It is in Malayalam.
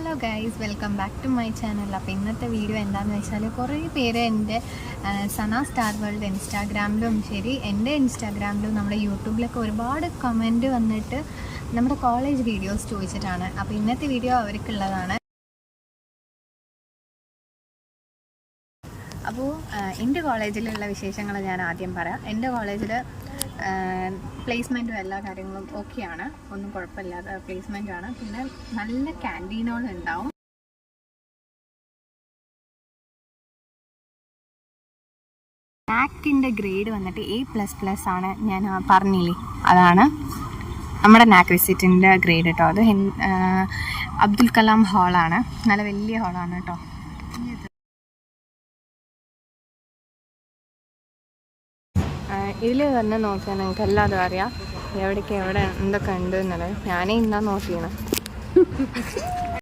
Hello guys, welcome back to my channel. അപ്പോൾ ഇന്നത്തെ വീഡിയോ എന്താണെന്ന് വെച്ചാൽ കുറേ പേര് എൻ്റെ സന സ്റ്റാർ വേൾഡ് ഇൻസ്റ്റാഗ്രാമിലും ശരി എൻ്റെ ഇൻസ്റ്റാഗ്രാമിലും നമ്മുടെ യൂട്യൂബിലൊക്കെ ഒരുപാട് കമൻറ്റ് വന്നിട്ട് നമ്മുടെ കോളേജ് വീഡിയോസ് ചോദിച്ചിട്ടാണ്. അപ്പോൾ ഇന്നത്തെ വീഡിയോ അവർക്കുള്ളതാണ്. അപ്പോൾ എൻ്റെ കോളേജിലുള്ള വിശേഷങ്ങൾ ഞാൻ ആദ്യം പറയാം. എൻ്റെ കോളേജിൽ പ്ലേസ്മെൻറ്റും എല്ലാ കാര്യങ്ങളും ഓക്കെയാണ്, ഒന്നും കുഴപ്പമില്ലാത്ത പ്ലേസ്മെൻറ്റാണ്. പിന്നെ നല്ല ക്യാൻറ്റീനുകളുണ്ടാവും. നാക്കിൻ്റെ ഗ്രേഡ് വന്നിട്ട് A++ ആണ്. ഞാൻ പറഞ്ഞില്ലേ, അതാണ് നമ്മുടെ നാക് വിസിറ്റിൻ്റെ ഗ്രേഡ് കേട്ടോ. അത് അബ്ദുൽ കലാം ഹാളാണ്, നല്ല വലിയ ഹാളാണ് കേട്ടോ. ഇതിൽ വന്ന് നോക്കിയാൽ നിങ്ങൾക്ക് എല്ലാതും അറിയാം എവിടേക്ക് എവിടെ എന്തൊക്കെ ഉണ്ട് എന്നുള്ളത്. ഞാനേ ഇന്നാ നോക്കിയാണ്.